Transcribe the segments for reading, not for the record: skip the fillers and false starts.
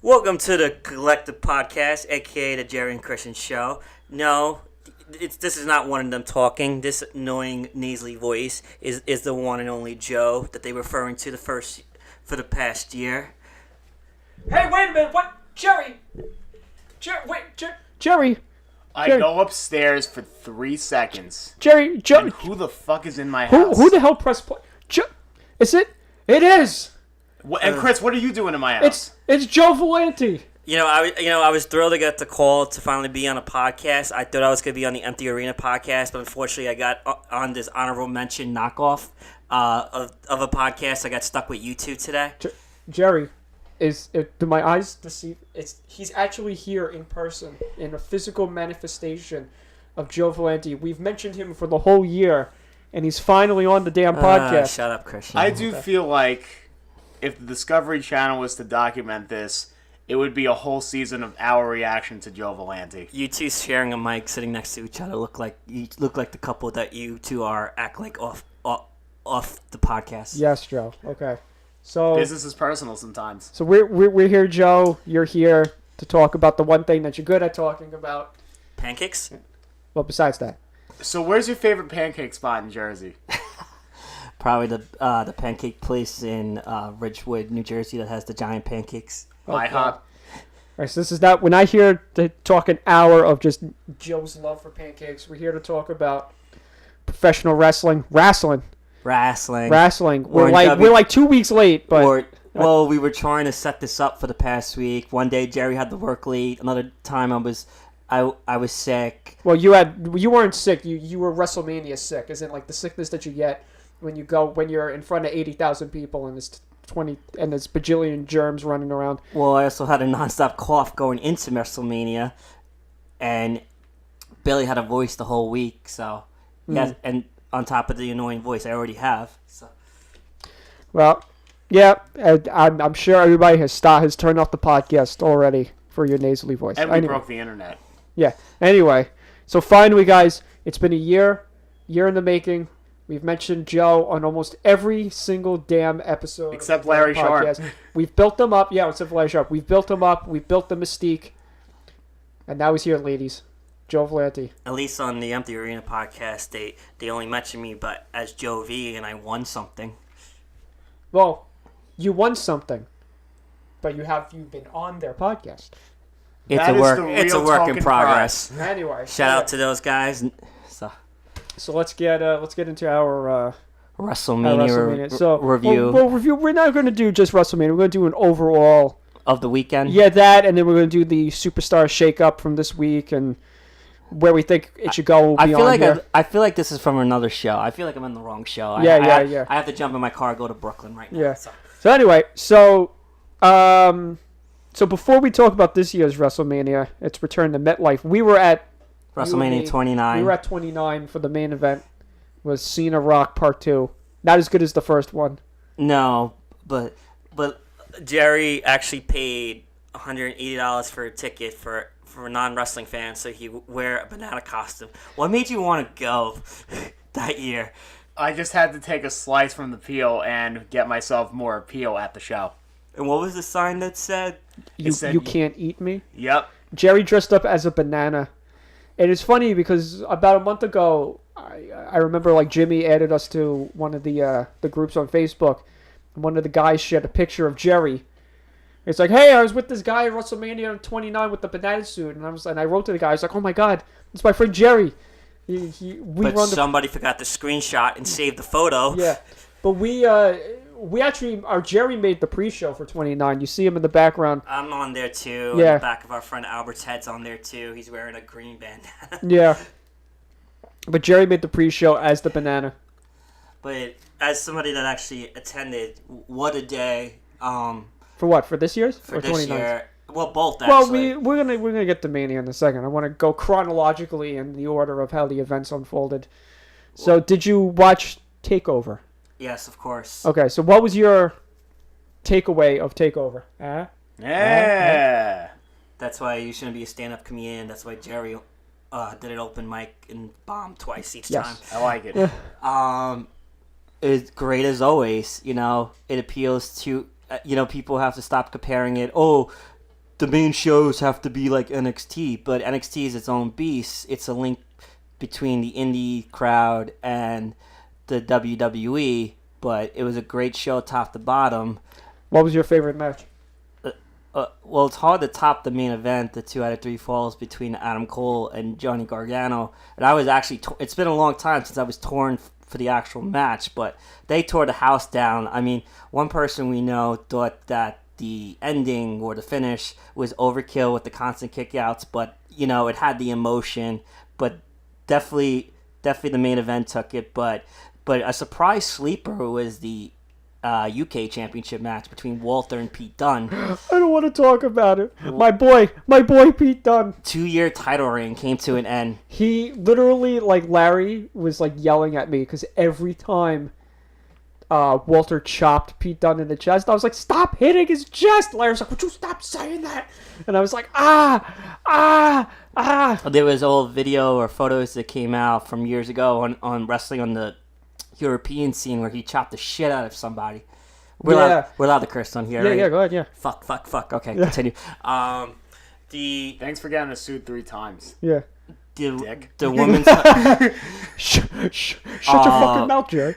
Welcome to the Collective Podcast, aka the Jerry and Christian Show. No, this is not one of them talking. This annoying nasally voice is the one and only Joe that they referring to for the past year. Hey, wait a minute! What, Jerry? Jerry. I go upstairs for 3 seconds. Jerry. And who the fuck is in my house? Who the hell pressed play? Is it? It is. And Chris, what are you doing in my house? It's Joe Villanti. I was thrilled to get the call to finally be on a podcast. I thought I was going to be on the Empty Arena podcast, but unfortunately I got on this honorable mention knockoff of a podcast. I got stuck with you two today. Jerry, do my eyes deceive? He's actually here in person, in a physical manifestation of Joe Villanti. We've mentioned him for the whole year, and he's finally on the damn podcast. Shut up, Christian. I do feel like if the Discovery Channel was to document this, it would be a whole season of our reaction to Joe Villanti. You two sharing a mic, sitting next to each other, look like the couple that you two act like off the podcast. Yes, Joe. Okay. So Business is personal sometimes. So we're here, Joe. You're here to talk about the one thing that you're good at talking about. Pancakes? Well, besides that. So where's your favorite pancake spot in Jersey? Probably the pancake place in Ridgewood, New Jersey that has the giant pancakes. IHOP. All right, so this is not when I hear to talk an hour of just Joe's love for pancakes. We're here to talk about professional wrestling. Wrestling. We're like 2 weeks late, but we were trying to set this up for the past week. One day Jerry had to work late. Another time I was sick. Well, you weren't sick. You were Wrestlemania sick. Isn't like the sickness that you get when you're in front of 80,000 people and there's bajillion germs running around. Well, I also had a nonstop cough going into WrestleMania, and barely had a voice the whole week. So, yes, and on top of the annoying voice I already have. So, well, yeah, I'm sure everybody has turned off the podcast already for your nasally voice. And we broke the internet. Yeah. Anyway, so finally, guys, it's been a year in the making. We've mentioned Joe on almost every single damn episode. Except Larry Sharp. We've built them up. Yeah, except for Larry Sharp. We've built them up. We've built the mystique. And now he's here, ladies. Joe Villanti. At least on the Empty Arena podcast, they only mentioned me but as Joe V, and I won something. Well, you won something. But you've been on their podcast. It's a work in progress. Anyway. Shout out to those guys. So let's get into our WrestleMania review. Review. We're not going to do just WrestleMania. We're going to do an overall of the weekend. Yeah, that, and then we're going to do the superstar shakeup from this week and where we think it should go. I feel like this is from another show. I feel like I'm in the wrong show. Yeah. I have to jump in my car, go to Brooklyn right now. Yeah. So anyway, so before we talk about this year's WrestleMania, its return to MetLife, we were at WrestleMania 29. We were at 29 for the main event. Was Cena Rock Part 2. Not as good as the first one. No, but Jerry actually paid $180 for a ticket for non-wrestling fans so he would wear a banana costume. What made you want to go that year? I just had to take a slice from the peel and get myself more appeal at the show. And what was the sign that said? You can't eat me? Yep. Jerry dressed up as a banana. And it's funny because about a month ago, I remember like Jimmy added us to one of the groups on Facebook. And one of the guys shared a picture of Jerry. It's like, hey, I was with this guy at WrestleMania 29 with the banana suit, and I wrote to the guy. I was like, oh my god, it's my friend Jerry. Somebody forgot to screenshot and save the photo. Yeah, but we actually, our Jerry made the pre-show for 29. You see him in the background. I'm on there too. Yeah. The back of our friend Albert's head's on there too. He's wearing a green bandana. Yeah. But Jerry made the pre-show as the banana. But as somebody that actually attended, what a day. For what? For this year's? For or this 29's? year. Well, both actually. Well, we're gonna get to Mania in a second. I want to go chronologically in the order of how the events unfolded. So, did you watch TakeOver? Yes, of course. Okay, so what was your takeaway of TakeOver? Yeah. That's why you shouldn't be a stand-up comedian. That's why Jerry did an open mic and bombed twice each time. I like it. It's great as always. You know, it appeals to. People have to stop comparing it. Oh, the main shows have to be like NXT, but NXT is its own beast. It's a link between the indie crowd and the WWE, but it was a great show top to bottom. What was your favorite match? Well, it's hard to top the main event, the 2 out of 3 falls between Adam Cole and Johnny Gargano. And I was actually, it's been a long time since I was torn for the actual match, but they tore the house down. I mean, one person we know thought that the ending or the finish was overkill with the constant kickouts, but, it had the emotion. But definitely the main event took it. But a surprise sleeper was the UK Championship match between Walter and Pete Dunne. I don't want to talk about it. My boy Pete Dunne. 2-year title reign came to an end. He literally, Larry was yelling at me because every time Walter chopped Pete Dunne in the chest, I was like, stop hitting his chest. Larry was like, would you stop saying that? And I was like, ah. There was old video or photos that came out from years ago on wrestling on the European scene where he chopped the shit out of somebody. We're allowed to curse on here, right? Yeah, go ahead, yeah. Fuck. Okay, continue. Thanks for getting us sued 3 times. Yeah. The women's... Shut your fucking mouth, Jerry.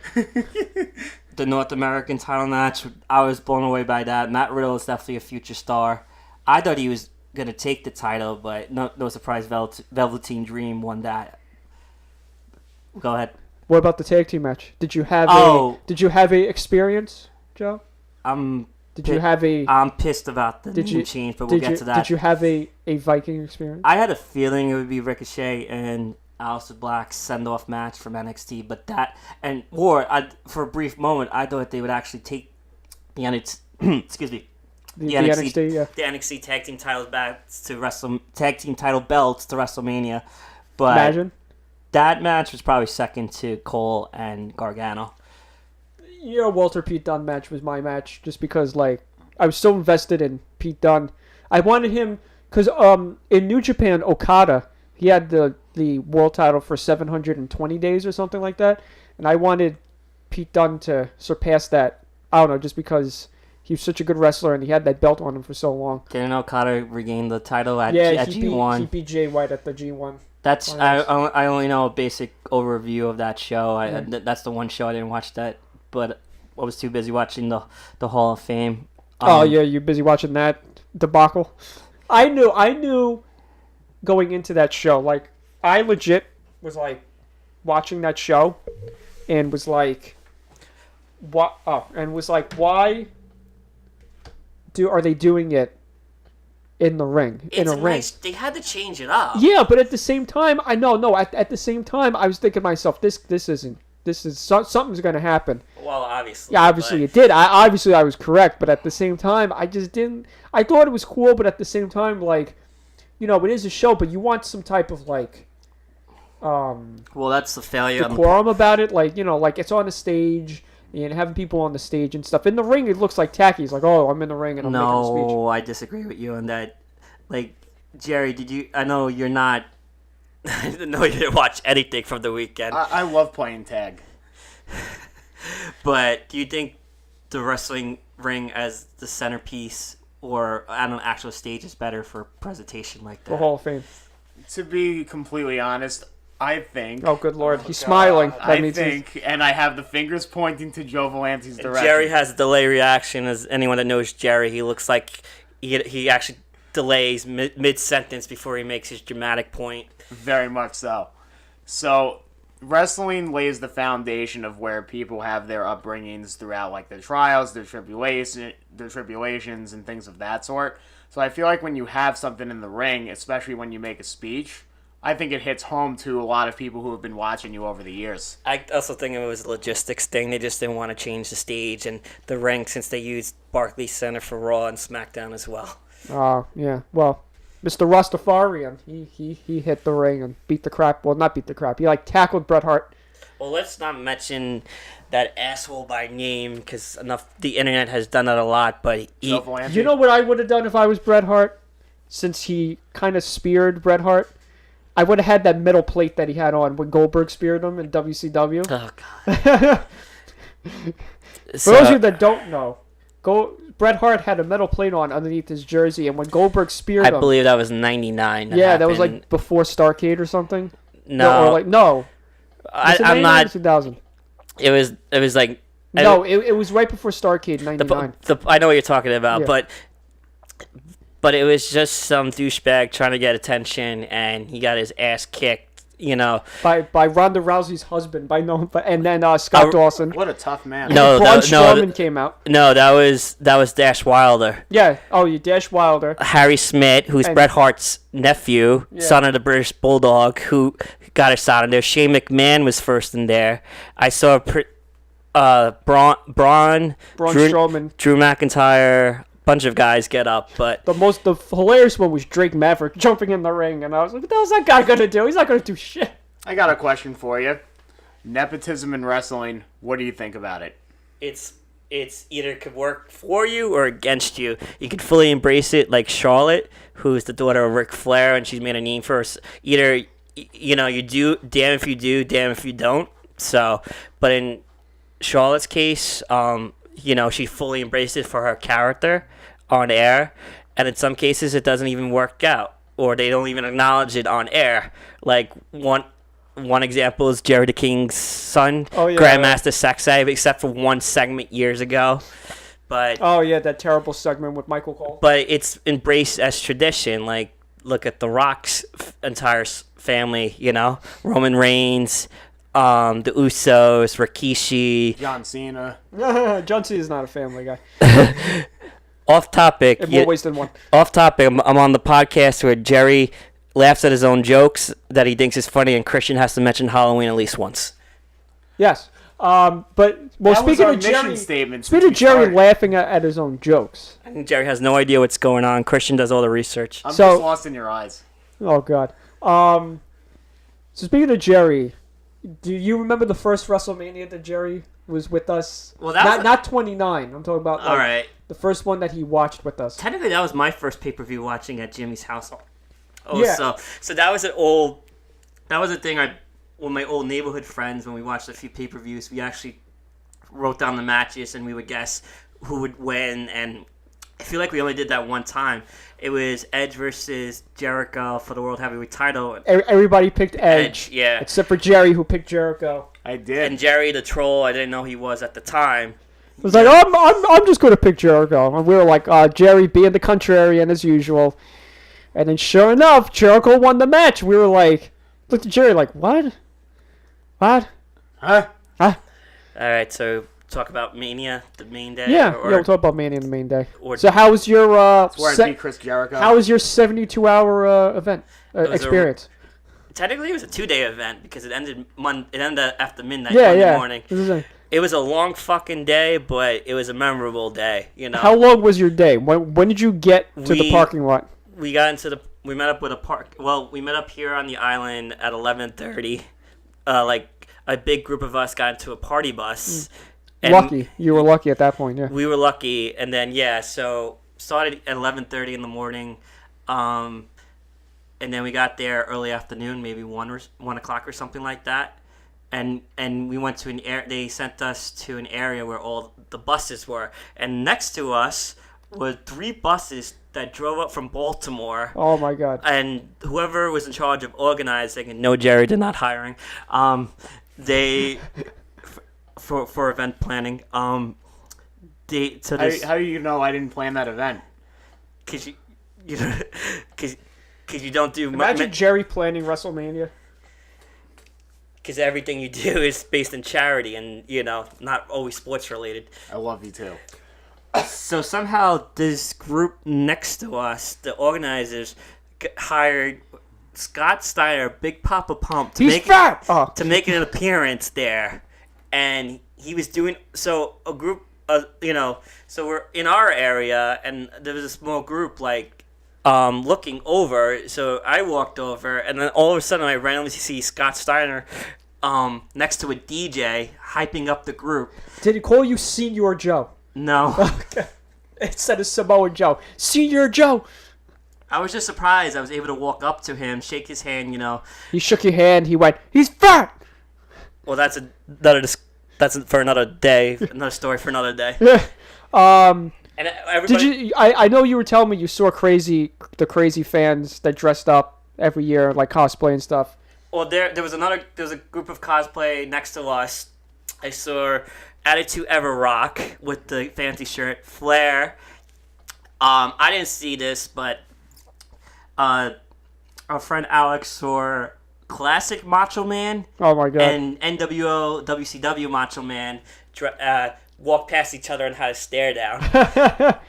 The North American title match, I was blown away by that. Matt Riddle is definitely a future star. I thought he was going to take the title, but no surprise, Velveteen Dream won that. Go ahead. What about the tag team match? Did you have a experience, Joe? I'm pissed about the name change, but we'll get to that. Did you have a Viking experience? I had a feeling it would be Ricochet and Aleister Black's send-off match from NXT, but for a brief moment, I thought they would actually take the NXT, excuse me, the NXT tag team titles back to tag team title belts to WrestleMania, but imagine. That match was probably second to Cole and Gargano. Walter Pete Dunne match was my match just because, I was so invested in Pete Dunne. I wanted him because in New Japan, Okada, he had the world title for 720 days or something like that, and I wanted Pete Dunne to surpass that. I don't know, just because he was such a good wrestler and he had that belt on him for so long. Didn't Okada regain the title at G1? He beat Jay White at the G1. I only know a basic overview of that show. That's the one show I didn't watch that, but I was too busy watching the Hall of Fame. You're busy watching that debacle. I knew going into that show. I legit was watching that show, and was like, what? Oh, and was like, why are they doing it in the ring? They had to change it up. Yeah, but at the same time, at the same time, I was thinking to myself, something's going to happen. Well, obviously. Yeah, obviously it did. I was correct, but at the same time, I just didn't. I thought it was cool, but at the same time, it is a show, but you want some type of well, that's the failure. Decorum about it, it's on the stage. And having people on the stage and stuff. In the ring, it looks tacky. It's I'm in the ring and I'm making a speech. No, I disagree with you on that. Jerry, I know you're not... I know you didn't watch anything from the weekend. I love playing tag. But do you think the wrestling ring as the centerpiece or on an actual stage is better for presentation like that? The Hall of Fame. To be completely honest, I think... Oh, good Lord. He's smiling. And I have the fingers pointing to Joe Villanti's direction. Jerry has a delay reaction. As anyone that knows Jerry, he looks like he actually delays mid-sentence before he makes his dramatic point. Very much so. So, wrestling lays the foundation of where people have their upbringings throughout, their trials, their tribulations, and things of that sort. So I feel like when you have something in the ring, especially when you make a speech... I think it hits home to a lot of people who have been watching you over the years. I also think it was a logistics thing. They just didn't want to change the stage and the ring since they used Barclays Center for Raw and SmackDown as well. Yeah. Well, Mr. Rastafarian, he hit the ring and beat the crap. Well, not beat the crap. He tackled Bret Hart. Well, let's not mention that asshole by name because the internet has done that a lot. But you know what I would have done if I was Bret Hart? Since he kind of speared Bret Hart. I would have had that metal plate that he had on when Goldberg speared him in WCW. Oh, God. For those of you that don't know, Bret Hart had a metal plate on underneath his jersey, and when Goldberg speared I him, believe that was 99. that was like before Starrcade or something. No. Or like no. I'm not. 2000. It was like. No, it was right before Starrcade, 99. I know what you're talking about, Yeah. but it was just some douchebag trying to get attention, and he got his ass kicked. By Ronda Rousey's husband, and then Scott Dawson. What a tough man. No, Braun Strowman came out. No, that was Dash Wilder. Yeah. Oh, you Dash Wilder. Harry Smith, who's Bret Hart's nephew, son of the British Bulldog, who got a shot in there. Shane McMahon was first in there. I saw Braun Strowman, Drew McIntyre, bunch of guys get up, but the hilarious one was Drake Maverick jumping in the ring, and I was like, what the hell's that guy gonna do? He's not gonna do shit. I got a question for you. Nepotism in wrestling, what do you think about it? it's either could work for you or against you. You could fully embrace it, like Charlotte, who's the daughter of Ric Flair, and she's made a name for us. Either you do, damn if you do, damn if you don't. So, but in Charlotte's case, she fully embraced it for her character on air, and in some cases it doesn't even work out, or they don't even acknowledge it on air. Like one example is Jerry the King's son, Grandmaster Sexay, except for one segment years ago. But that terrible segment with Michael Cole. But it's embraced as tradition. Like, look at The Rock's entire family. Roman Reigns. The Usos, Rikishi, John Cena. John Cena is not a family guy. Off topic. In more ways than one. Off topic. I'm on the podcast where Jerry laughs at his own jokes that he thinks is funny, and Christian has to mention Halloween at least once. Yes. Speaking of Jerry laughing at his own jokes. I think Jerry has no idea what's going on. Christian does all the research. I'm just lost in your eyes. Oh, God. So speaking of Jerry, do you remember the first WrestleMania that Jerry was with us? Well, that not 29. I'm talking about all right. The first one that he watched with us. Technically, that was my first pay-per-view watching at Jimmy's house. So that was a thing with my old neighborhood friends. When we watched a few pay-per-views, we actually wrote down the matches and we would guess who would win. And I feel like we only did that one time. It was Edge versus Jericho for the World Heavyweight title. Everybody picked Edge. Yeah. Except for Jerry, who picked Jericho. I did. And Jerry, the troll, I didn't know he was at the time. I was like, I'm just going to pick Jericho. And we were like, Jerry being the contrarian as usual. And then sure enough, Jericho won the match. We were like, looked at Jerry like, what? What? Huh? All right, so talk about Mania, the main day. We'll talk about Mania, the main day. So how was your Chris Jericho. How was your 72-hour event experience? Technically, it was a 2-day event because it ended after midnight Monday morning. It was a long fucking day, but it was a memorable day. How long was your day? When did you get to the parking lot? We met up with we met up here on the island at 11:30. Like a big group of us got into a party bus. Lucky. You were lucky at that point, yeah. We were lucky, and then so started at 11:30 in the morning, and then we got there early afternoon, maybe 1 o'clock or something like that, and we went to they sent us to an area where all the buses were, and next to us were 3 buses that drove up from Baltimore. Oh my God! And whoever was in charge of organizing, and no, Jerry did not hiring, they. For event planning, how do you know I didn't plan that event? Because you don't do. Imagine Jerry planning WrestleMania. Because everything you do is based in charity, and not always sports related. I love you too. So somehow this group next to us, the organizers, hired Scott Steiner, Big Papa Pump, to make an appearance there. And he was doing a group, so we're in our area, and there was a small group looking over. So I walked over, and then all of a sudden I randomly see Scott Steiner next to a DJ hyping up the group. Did he call you Senior Joe? No. Okay. Instead of Samoa Joe, Senior Joe. I was just surprised. I was able to walk up to him, shake his hand. He shook your hand. He went, "He's fat." Well, that's for another day. Another story for another day. Yeah. And everybody, Did you? I know you were telling me you saw the crazy fans that dressed up every year like cosplay and stuff. Well, there was a group of cosplay next to us. I saw Attitude Ever Rock with the fancy shirt, Flair. I didn't see this, but our friend Alex saw Classic Macho Man. Oh my god! And NWO WCW Macho Man walk past each other and had a stare down.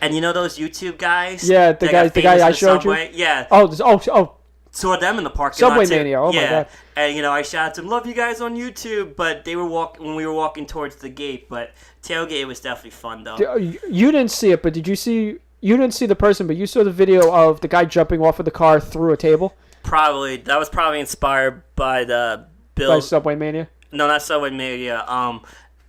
And you know those YouTube guys? Yeah, the guy I showed Subway? you. Yeah. Oh. Saw them in the parking Subway lot too. Mania. Oh yeah. my god. And I shouted to them, "Love you guys on YouTube," but they were when we were walking towards the gate. But tailgate was definitely fun though. You didn't see it, but did you see? You didn't see the person, but you saw the video of the guy jumping off of the car through a table. Probably that was probably inspired by the Bill. By Subway Mania. No, not Subway Mania.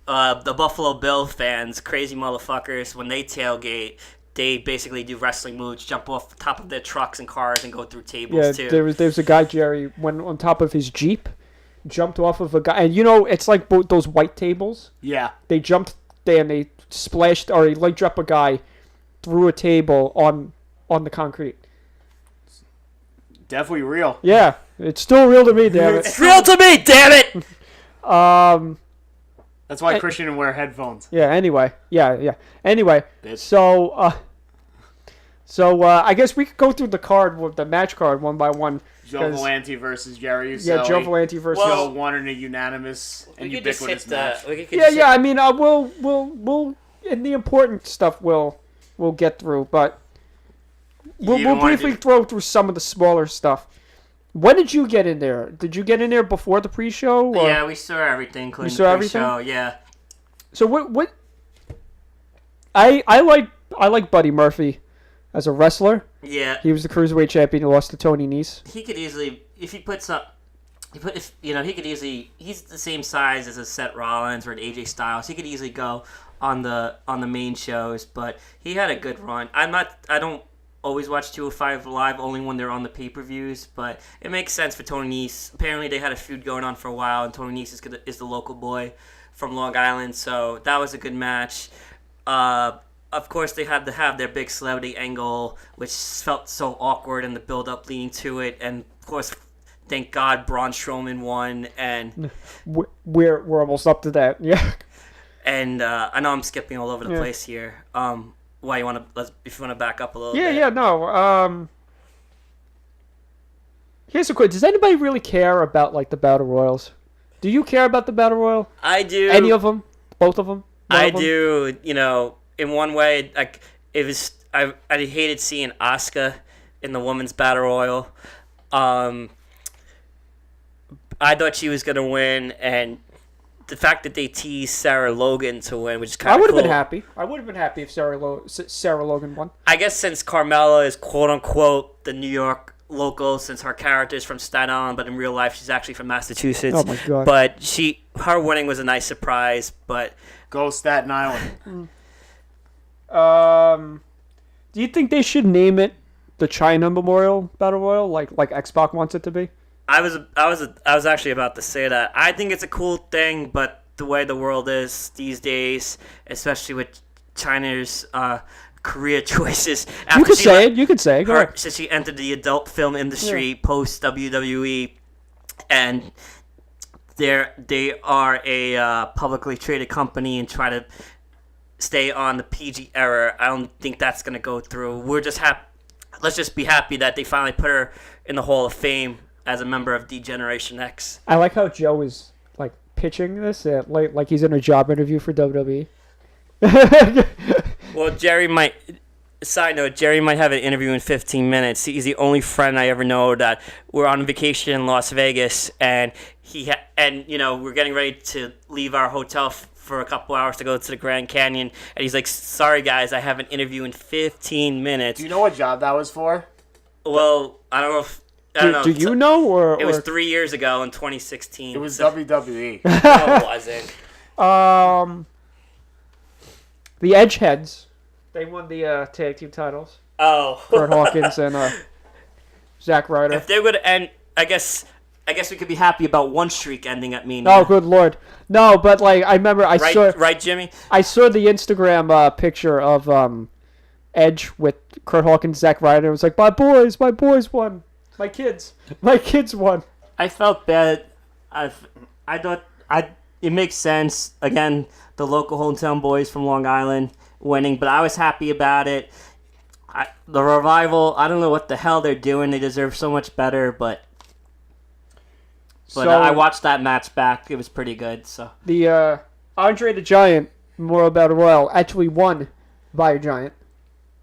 The Buffalo Bill fans, crazy motherfuckers, when they tailgate, they basically do wrestling moves, jump off the top of their trucks and cars and go through tables too. There was a guy, Jerry, went on top of his Jeep, jumped off of a guy, and it's like those white tables. Yeah. They jumped there and they splashed, or he leg dropped a guy through a table on the concrete. Definitely real. Yeah, it's still real to me, damn it. It's real to me, damn it. That's why Christian didn't wear headphones. Yeah. Anyway. Yeah. Anyway. Bitch. So I guess we could go through the match card one by one. Joe Villanti versus Jerry Uso. Yeah, Joe Villanti versus. Joe won in a unanimous and ubiquitous match. Yeah. I mean, we'll in the important stuff we'll get through, but we'll briefly throw through some of the smaller stuff. When did you get in there? Did you get in there before the pre-show? Or? Yeah, we saw everything, including the pre-show. Yeah. So what? I like Buddy Murphy as a wrestler. Yeah. He was the cruiserweight champion. He lost to Tony Nese. He could easily, if he puts up, he could easily. He's the same size as a Seth Rollins or an AJ Styles. He could easily go on the main shows, but he had a good run. I don't always watch 205 Live, only when they're on the pay-per-views, but it makes sense for Tony Nese. Apparently they had a feud going on for a while, and Tony Nese is the local boy from Long Island, so that was a good match. Of course, they had to have their big celebrity angle, which felt so awkward in the build-up leading to it, and of course, thank God Braun Strowman won, and we're almost up to that, yeah. And I know I'm skipping all over the place here. Why if you want to back up a little bit? Yeah, no. Here's a question: does anybody really care about like the battle royals? Do you care about the battle royal? I do. Any of them? Both of them? I do. In one way, like I hated seeing Asuka in the women's battle royal. I thought she was gonna win, and the fact that they teased Sarah Logan to win, which is kind of cool. I would have been happy. I would have been happy if Sarah Logan won. I guess since Carmella is quote-unquote the New York local, since her character is from Staten Island, but in real life she's actually from Massachusetts. Oh, my God. But her winning was a nice surprise, but... Go Staten Island. Do you think they should name it the China Memorial Battle Royal, like X-Pac wants it to be? I was actually about to say that. I think it's a cool thing, but the way the world is these days, especially with China's career choices. You could say it. Go ahead. Since she entered the adult film industry post WWE, and they are a publicly traded company and try to stay on the PG era. I don't think that's gonna go through. We're just let's just be happy that they finally put her in the Hall of Fame as a member of D-Generation X. I like how Joe is like pitching this like he's in a job interview for WWE. Well, side note, Jerry might have an interview in 15 minutes. He's the only friend I ever know that we're on vacation in Las Vegas, and we're getting ready to leave our hotel for a couple hours to go to the Grand Canyon, and he's like, "Sorry guys, I have an interview in 15 minutes." Do you know what job that was for? Well, I don't know if... Do you know, or it was 3 years ago in 2016. It was WWE. No, it wasn't. The Edgeheads, they won the tag team titles. Oh, Kurt Hawkins and Zack Ryder. If they're going to end, I guess I guess we could be happy about one streak ending at Mania. Oh, good lord. No, but like I remember Right, Jimmy? I saw the Instagram picture of Edge with Kurt Hawkins, Zack Ryder. It was like, my boys won. My kids won. I felt bad. I thought it makes sense. Again, the local hometown boys from Long Island winning, but I was happy about it. The Revival, I don't know what the hell they're doing. They deserve so much better, but I watched that match back. It was pretty good. So the Andre the Giant Memorial Battle Royal actually won by a giant,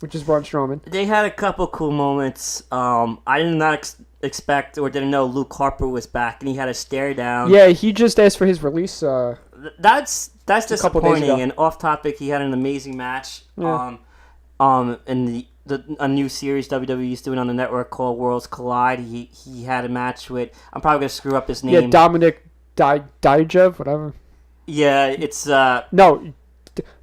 which is Braun Strowman. They had a couple cool moments. I did not expect or didn't know Luke Harper was back, and he had a stare down. Yeah, he just asked for his release. That's disappointing. ago. And off topic, he had an amazing match. Yeah. In a new series WWE's doing on the network called Worlds Collide. He had a match with, I'm probably gonna screw up his name. Yeah, Dominic Dijakovic, whatever. Yeah, it's no,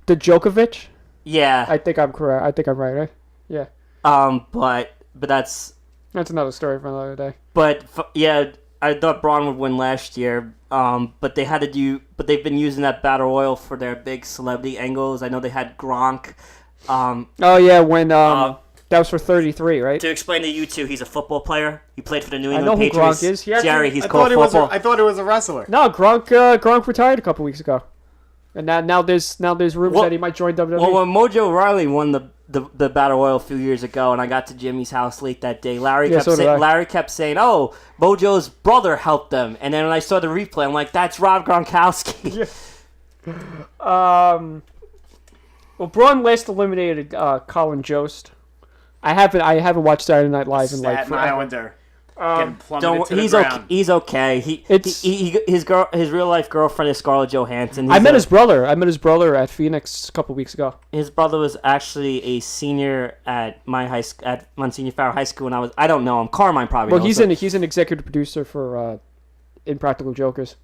Djokovic. Yeah. I think I'm correct. I think I'm right. Yeah. But that's another story for another day. But yeah, I thought Braun would win last year. But they've been using that battle royal for their big celebrity angles. I know they had Gronk. Oh yeah, when that was for 33, right? To explain to you two, he's a football player. He played for the New I England know who Patriots. Gronk is. Jerry, he's called football. I thought he was a wrestler. No, Gronk retired a couple weeks ago, and now there's rumors that he might join WWE. Well, when Mojo Rawley won the battle royal a few years ago, and I got to Jimmy's house late that day, Larry kept saying, "Oh, Mojo's brother helped them," and then when I saw the replay, I'm like, "That's Rob Gronkowski." Yeah. Well, Braun last eliminated Colin Jost. I haven't watched Saturday Night Live in like Staten Islander. Getting plummeted Don't. to the He's ground. okay. He's okay. His real life girlfriend is Scarlett Johansson. I met his brother. At Phoenix a couple weeks ago. His brother was actually a senior at Monsignor Farrow High School, and I don't know him. Carmine probably. Well, knows he's an executive producer for Impractical Jokers.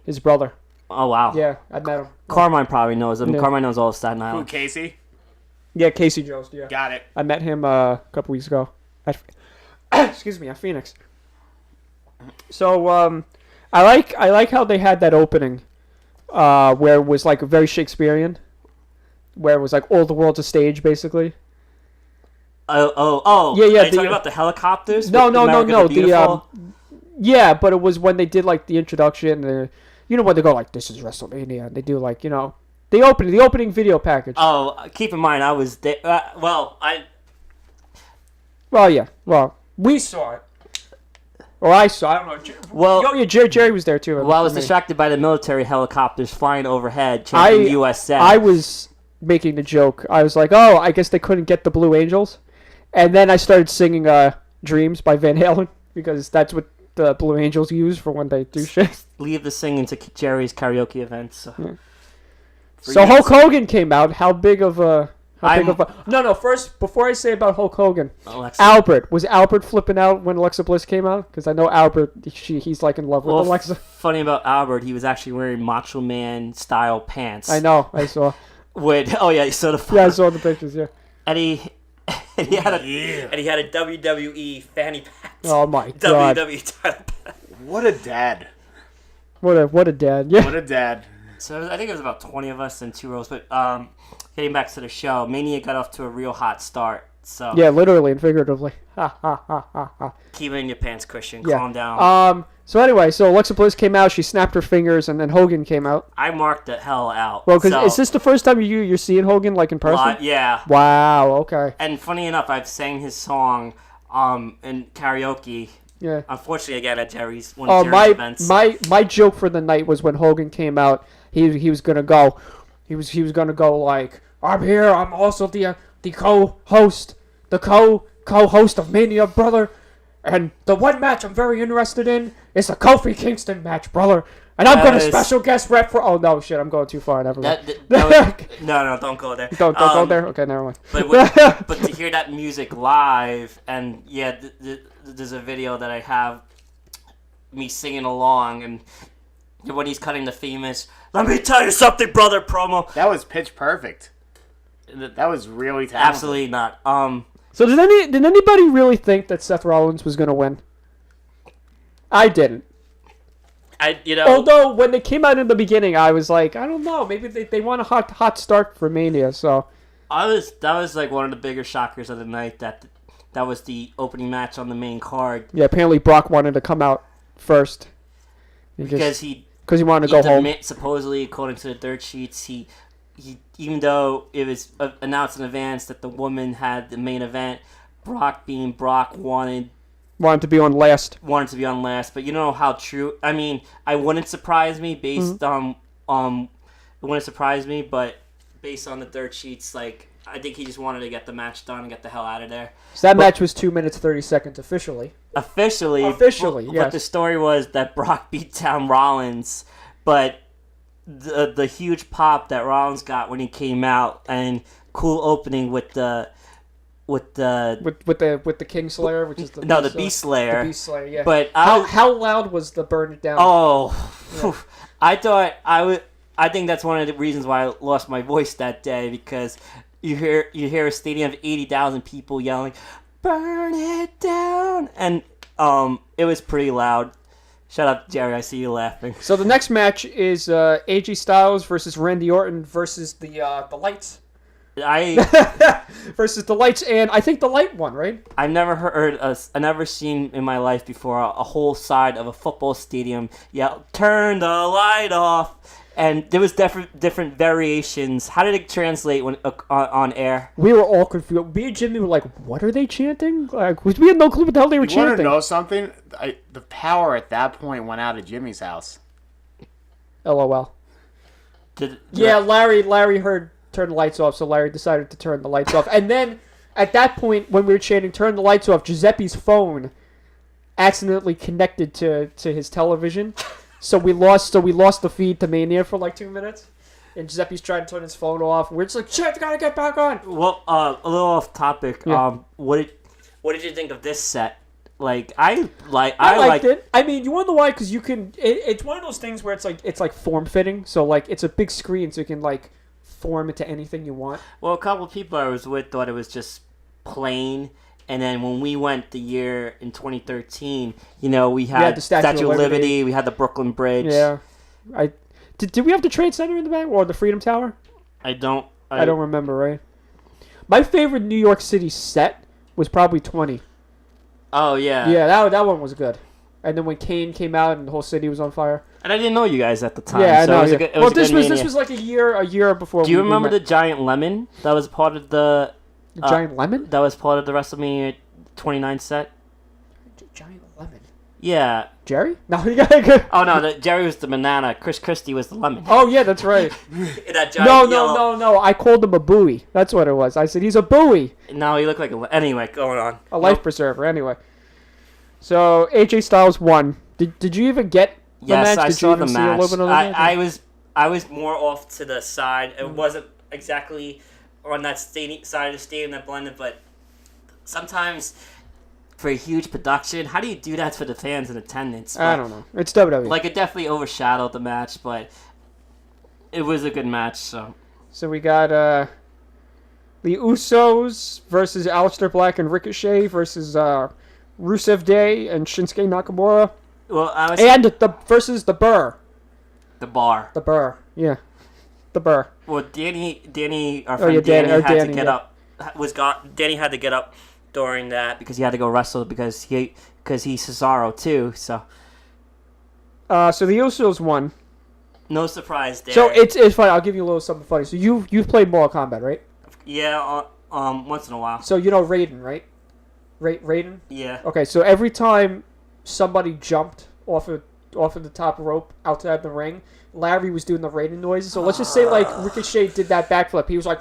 His brother. Oh wow. Yeah, I met him. Carmine probably knows him. Yeah. Carmine knows all of Staten Who, Island. Casey? Yeah, Casey Jost. Yeah. Got it. I met him a couple weeks ago. Excuse me, at Phoenix. So I like how they had that opening, where it was like very Shakespearean, where it was like all the world's a stage basically. Oh. Yeah. Are you talking about the helicopters? No. The Yeah, but it was when they did like the introduction. You know when they go like, "This is WrestleMania," and they do like the opening video package. Oh, keep in mind I was there. Well, yeah. Well, we saw it. Or I saw. I don't know. Well, yeah, Jerry was there too. Well, I was distracted by the military helicopters flying overhead, chanting USA. I was making the joke. I was like, "Oh, I guess they couldn't get the Blue Angels," and then I started singing "Dreams" by Van Halen because that's what the Blue Angels use for when they do shit. Leave the singing to Jerry's karaoke events. So, so Hulk Hogan came out. How big of a... No, first, before I say about Hulk Hogan, Alexa. Was Albert flipping out when Alexa Bliss came out? Because I know Albert, he's like in love with Alexa. Funny about Albert, he was actually wearing Macho Man style pants. I know, I saw. You saw the photo. Yeah, I saw the pictures, yeah. And he had a WWE fanny pack. Oh my god. WWE title pack. What a dad. What a dad. Yeah. What a dad. So I think it was about 20 of us in 2 rows. But getting back to the show, Mania got off to a real hot start. So yeah, literally and figuratively. Ha ha ha ha ha. Keep it in your pants, Christian. Yeah. Calm down. So anyway, Alexa Bliss came out. She snapped her fingers, and then Hogan came out. I marked the hell out. Well, because is this the first time you're seeing Hogan like in person? Yeah. Wow. Okay. And funny enough, I've sang his song in karaoke. Yeah. Unfortunately, again at Jerry's Jerry's events. My joke for the night was when Hogan came out. He was gonna go. He was gonna go like, "I'm here. I'm also the co-host of Mania, brother. And the one match I'm very interested in is the Kofi Kingston match, brother. And I'm going to special guest rep for..." Oh, no, shit, I'm going too far. Never mind. No, don't go there. Don't go there? Okay, never mind. But to hear that music live, and yeah, there's a video that I have me singing along, and when he's cutting the famous, "Let me tell you something, brother" promo. That was pitch perfect. That was really talented. Absolutely not. So did anybody really think that Seth Rollins was going to win? I didn't. Although when they came out in the beginning, I was like, I don't know, maybe they want a hot start for Mania. So that was like one of the bigger shockers of the night. That was the opening match on the main card. Yeah, apparently Brock wanted to come out first because he wanted to go home. Supposedly, according to the dirt sheets, he even though it was announced in advance that the woman had the main event, Brock being Brock wanted to be on last. But you know how true. I mean, it wouldn't surprise me based on it wouldn't surprise me, but based on the dirt sheets, like I think he just wanted to get the match done and get the hell out of there. So that match was 2 minutes 30 seconds officially. Officially, yes. But the story was that Brock beat down Rollins, but the huge pop that Rollins got when he came out and cool opening with the Kingslayer, which is the Beast Slayer. The Beast Slayer, yeah. But how loud was the burn it down? Oh, yeah. I think that's one of the reasons why I lost my voice that day, because you hear a stadium of 80,000 people yelling, "Burn it down!" and it was pretty loud. Shut up, Jerry. I see you laughing. So the next match is AJ Styles versus Randy Orton versus the Lights. Versus the Lights, and I think the Light won, right? I've never seen in my life before a whole side of a football stadium yell, "Turn the light off!" And there was different variations. How did it translate when on air? We were all confused. Me and Jimmy were like, "What are they chanting?" Like, we had no clue what the hell they were chanting. You want to know something? The power at that point went out of Jimmy's house. LOL. Larry heard "turn the lights off," so Larry decided to turn the lights off. And then, at that point, when we were chanting "turn the lights off," Giuseppe's phone accidentally connected to his television. So we lost the feed to Mania for like 2 minutes, and Giuseppe's trying to turn his phone off. We're just like, shit, gotta get back on. Well, a little off topic. Yeah. What did you think of this set? Like, I liked it. I mean, you want to know why? Because you can. It's one of those things where it's like form fitting. So like, it's a big screen, so you can like form it to anything you want. Well, a couple of people I was with thought it was just plain. And then when we went the year in 2013, we had the Statue of Liberty. We had the Brooklyn Bridge. Yeah. Did we have the Trade Center in the back or the Freedom Tower? I don't remember, right? My favorite New York City set was probably 20. Oh, yeah. Yeah, that one was good. And then when Kane came out and the whole city was on fire. And I didn't know you guys at the time. Yeah, I know. This was like a year before. Do you remember the giant lemon that was part of the... The giant lemon? That was part of the WrestleMania 29 set. Giant lemon? Yeah. Jerry? No, you gotta go. Oh, no, Jerry was the banana. Chris Christie was the lemon. Oh, yeah, that's right. That giant No. I called him a buoy. That's what it was. I said, he's a buoy. No, he looked like anyway, going on. A life preserver, anyway. So, AJ Styles won. Did you even get the match? Yes, I saw the match. I was more off to the side. It wasn't exactly on that side of the stadium that blended, but sometimes for a huge production, how do you do that for the fans in attendance? I don't know. It's WWE. Like, it definitely overshadowed the match, but it was a good match. So we got the Usos versus Aleister Black and Ricochet versus Rusev Day and Shinsuke Nakamura. Well, versus the Burr. The Bar. The Burr, yeah. The Burr. Well, Danny, our friend Danny had to get up. Danny had to get up during that because he had to go wrestle because he's Cesaro too. So the Usos won. No surprise there. So it's funny. I'll give you a little something funny. So you've played Mortal Kombat, right? Yeah, once in a while. So you know Raiden, right? Raiden? Yeah. Okay, so every time somebody jumped off of the top rope outside the ring, Larry was doing the Raiden noises. So let's just say like Ricochet did that backflip. He was like,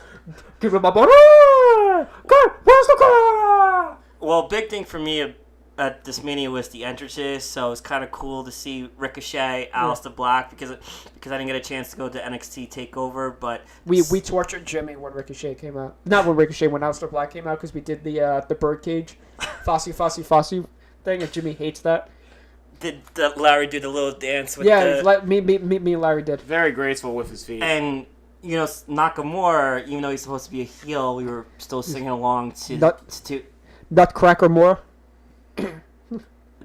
"Give him my ball. Where's the car?" Well, big thing for me at this Mania was the entrances. So it's kind of cool to see Ricochet, Aleister Black because I didn't get a chance to go to NXT Takeover, but we tortured Jimmy when Ricochet came out. Not when Aleister Black came out because we did the birdcage, Fosse thing, and Jimmy hates that. Did Larry do the little dance with me and Larry did. Very graceful with his feet. And, Nakamura, even though he's supposed to be a heel, we were still singing along to Nutcracker Moore.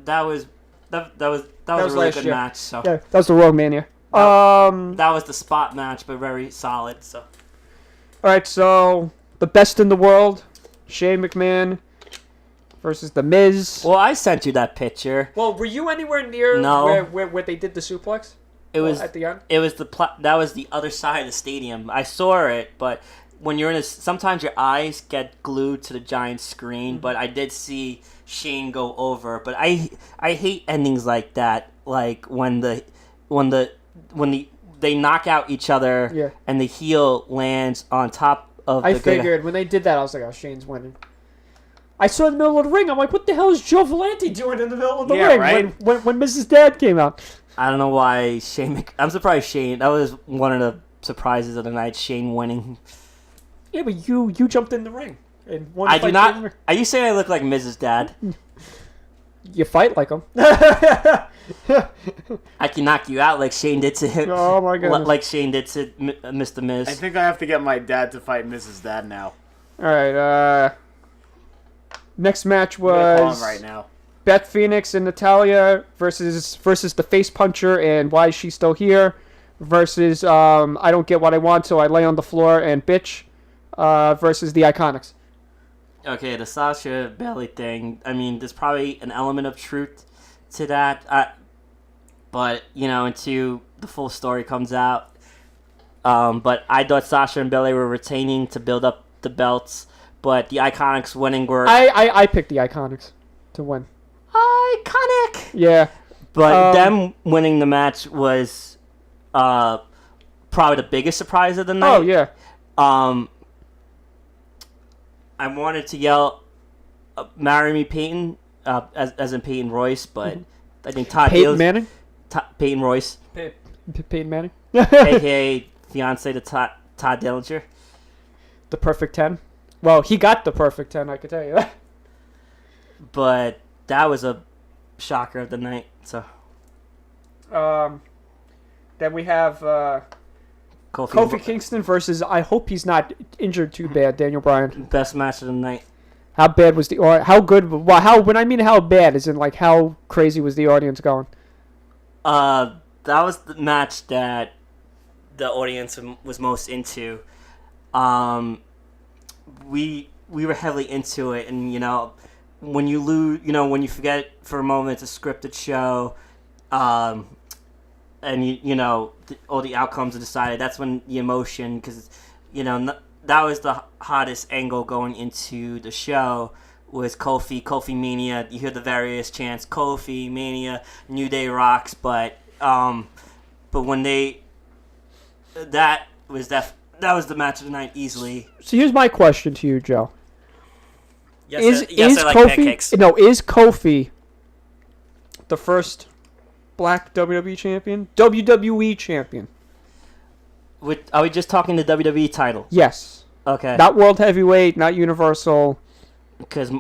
That was That was a was really last good year. match. So Yeah, that was the Rogue Mania. that was the spot match, but very solid. So All right, so the best in the world, Shane McMahon versus The Miz. well, I sent you that picture. Well, were you anywhere near No. where they did the suplex? It was at the end. It was that was the other side of the stadium. I saw it, but when you're in sometimes your eyes get glued to the giant screen. Mm-hmm. But I did see Shane go over. But I hate endings like that, like when they knock out each other, Yeah. and the heel lands on top of I the figured when they did that, I was like, "Oh, Shane's winning." I saw in the middle of the ring. I'm like, "What the hell is Joe Villanti doing in the middle of the ring?" right? When Mrs. Dad came out. I don't know why I'm surprised Shane. That was one of the surprises of the night. Shane winning. Yeah, but you jumped in the ring and won. I do not. Are you saying I look like Mrs. Dad? You fight like him. I can knock you out like Shane did to him. Oh my goodness. Like Shane did to Mr. Miz. I think I have to get my dad to fight Mrs. Dad now. All right. Next match I'm gonna call was him right now. Beth Phoenix and Natalia versus the face puncher and why is she still here versus I don't get what I want so I lay on the floor and bitch versus the Iconics. Okay, the Sasha Bailey thing. I mean, there's probably an element of truth to that, but until the full story comes out. But I thought Sasha and Bailey were retaining to build up the belts, but the Iconics winning were. I picked the Iconics to win. Iconic. Yeah, but them winning the match was probably the biggest surprise of the night. Oh yeah. I wanted to yell, "Marry me, Peyton," as in Peyton Royce, but I think Todd Peyton Dills- Manning. Peyton Royce, Peyton Manning. aka fiance to Todd Dillinger. The perfect 10. Well, he got the perfect 10. I could tell you that. But that was a shocker of the night. So Then we have Kofi Kingston versus I hope he's not injured too bad. Daniel Bryan. Best match of the night. How bad was or how good? Well, how when I mean how bad is in like how crazy was the audience going? That was the match that the audience was most into. We were heavily into it, and when you lose, when you forget for a moment it's a scripted show, and all the outcomes are decided. That's when the emotion, because that was the hottest angle going into the show was Kofi Mania. You hear the various chants, Kofi Mania, New Day rocks, but when that was the match of the night easily. So here's my question to you, Joe. Yes, is I like Kofi? pancakes. No, is Kofi the first Black WWE champion? WWE champion? Are we just talking the WWE title? Yes. Okay. Not World Heavyweight, not Universal, Because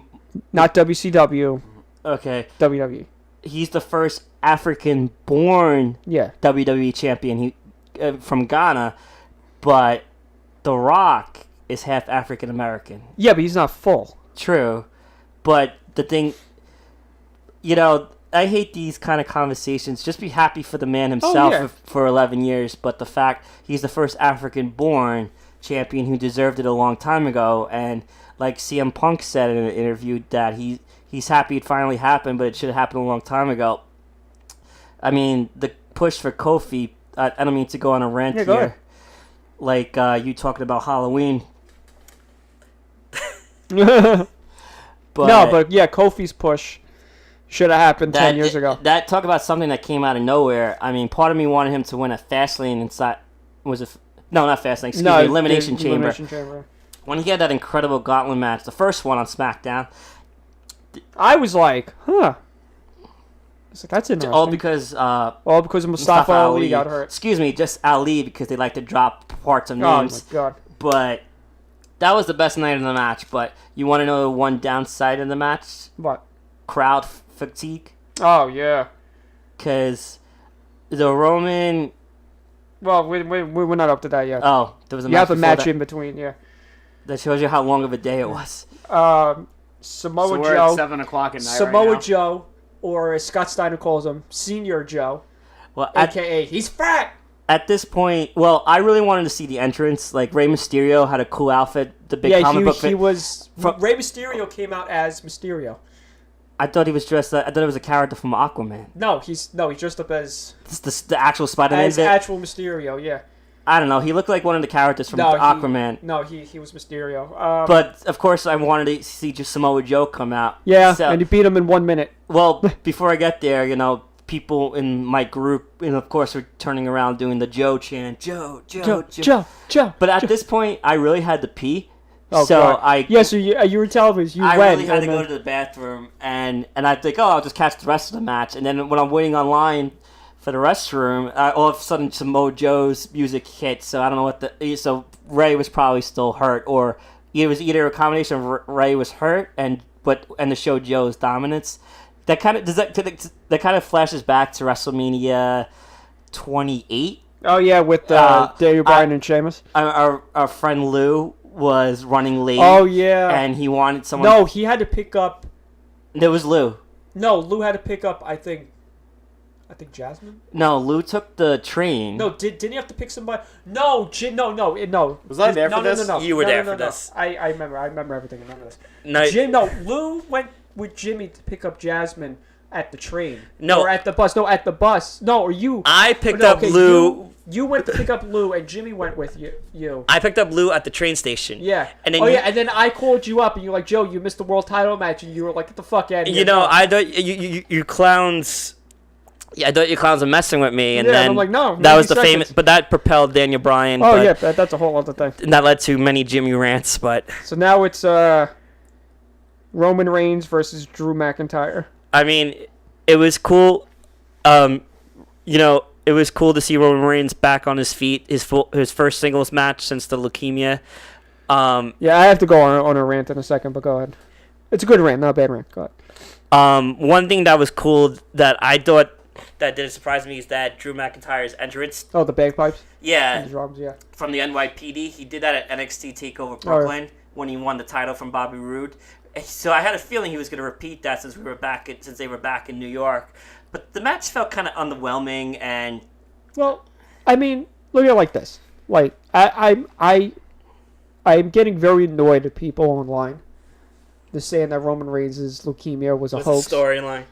not WCW, okay, WWE. he's the first African-born Yeah. WWE champion from Ghana, but The Rock is half African American. Yeah, but he's not full. True, but the thing, I hate these kind of conversations. Just be happy for the man himself yeah. for 11 years, but the fact he's the first African-born champion who deserved it a long time ago, and like CM Punk said in an interview that he's happy it finally happened, but it should have happened a long time ago. I mean, the push for Kofi, I don't mean to go on a rant Yeah, go here. ahead. Like you talking about Halloween. But yeah, Kofi's push should have happened 10 years ago. That talk about something that came out of nowhere. I mean, part of me wanted him to win a Fastlane inside. No, not Fastlane. Excuse me, Elimination Chamber. When he had that incredible Gauntlet match, the first one on SmackDown. I was like, huh. It's like, that's interesting. All because of Mustafa Ali got hurt. Excuse me, just Ali, because they like to drop parts of Oh names. my god. But that was the best night of the match. But you want to know the one downside of the match? What? Crowd fatigue. Oh yeah. Because the Roman. Well, we're not up to that yet. Oh, there was a match. You have a before match that. in between, yeah. That shows you how long of a day it was. Samoa So we're Joe. at 7 o'clock at night Samoa right now. Joe or as Scott Steiner calls him, Senior Joe, Well, a.k.a. he's fat. at this point, well, I really wanted to see the entrance. Like, Rey Mysterio had a cool outfit. The big comic book he was... Rey Mysterio came out as Mysterio. I thought he was dressed. I thought it was a character from Aquaman. No, he's dressed up as... The actual Spider-Man. As actual Mysterio, yeah. I don't know. He looked like one of the characters from Aquaman. He was Mysterio. But, of course, I wanted to see just Samoa Joe come out. Yeah, and he beat him in 1 minute. Well, before I get there, people in my group, and of course, are turning around doing the Joe chant. Joe. But at this point, I really had to pee. Oh, so God. So you were telling me I really had to go to the bathroom, and I think, I'll just catch the rest of the match. And then when I'm waiting online for the restroom, all of a sudden Samoa Joe's music hit. So I don't know so Ray was probably still hurt, or it was either a combination of Ray was hurt and to show Joe's dominance. That kind of flashes back to WrestleMania 28. Oh yeah, with Daniel Bryan and Sheamus. Our friend Lou was running late. Oh yeah, and he wanted someone. No, he had to pick up. There was Lou. No, Lou had to pick up. I think Jasmine. No, Lou took the train. No, didn't he have to pick somebody? No. Was I there for this? No. You were there for this. I remember everything. I remember this. Lou went with Jimmy to pick up Jasmine at the train. No. Or at the bus. No, at the bus. No, or you. I picked up Lou. You went to pick up Lou, and Jimmy went with you. I picked up Lou at the train station. Yeah. And then and then I called you up, and you're like, Joe, you missed the world title match, and you were like, get the fuck out of here. I thought you clowns... Yeah, I thought you clowns were messing with me, and then I'm like, no, that was the famous... But that propelled Daniel Bryan. Oh, yeah, that's a whole other thing. And that led to many Jimmy rants, but... So now it's Roman Reigns versus Drew McIntyre. I mean, it was cool. It was cool to see Roman Reigns back on his feet. His first singles match since the leukemia. Yeah, I have to go on a rant in a second, but go ahead. It's a good rant, not a bad rant. Go ahead. One thing that was cool that I thought that didn't surprise me is that Drew McIntyre's entrance. Oh, the bagpipes? Yeah. The drums, yeah. From the NYPD. He did that at NXT TakeOver Brooklyn when he won the title from Bobby Roode. So I had a feeling he was going to repeat that since they were back in New York. But the match felt kind of underwhelming and... Well, I mean, look at it like this. Like, I'm getting very annoyed at people online. They're saying that Roman Reigns' leukemia was a hoax. The storyline.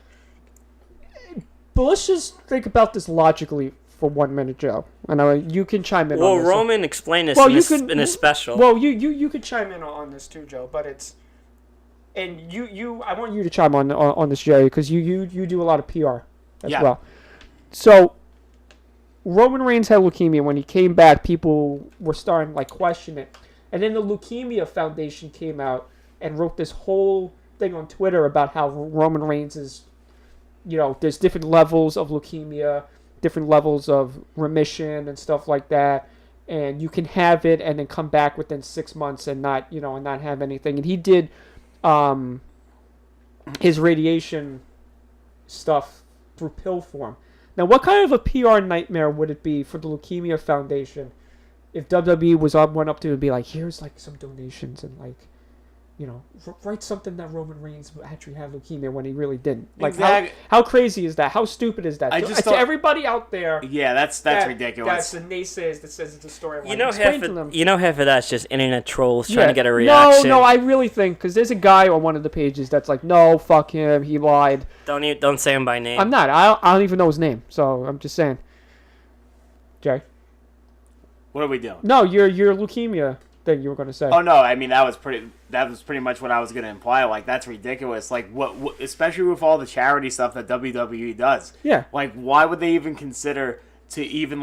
But let's just think about this logically for 1 minute, Joe. And you can chime in on this. Well, Roman explained this in his special. Well, you could chime in on this too, Joe, but it's... And I want you to chime on this, Jerry, because you do a lot of PR as well. So, Roman Reigns had leukemia. When he came back, people were starting to question it. And then the Leukemia Foundation came out and wrote this whole thing on Twitter about how Roman Reigns is, there's different levels of leukemia, different levels of remission and stuff like that. And you can have it and then come back within 6 months and not have anything. And he did his radiation stuff through pill form. Now, what kind of a PR nightmare would it be for the Leukemia Foundation if WWE went up to and be like, here's some donations and write something that Roman Reigns actually had leukemia when he really didn't. How crazy is that? How stupid is that? To everybody out there. Yeah, that's ridiculous. That's the naysayers that says it's a storyline. Half of that's just internet trolls trying to get a reaction. No, I really think because there's a guy on one of the pages that's like, no, fuck him, he lied. Don't say him by name. I'm not. I don't even know his name, so I'm just saying. Jay, what are we doing? No, your leukemia thing you were going to say. Oh no, I mean that was pretty much what I was going to imply. That's ridiculous. What especially with all the charity stuff that WWE does. Yeah. Why would they even consider to even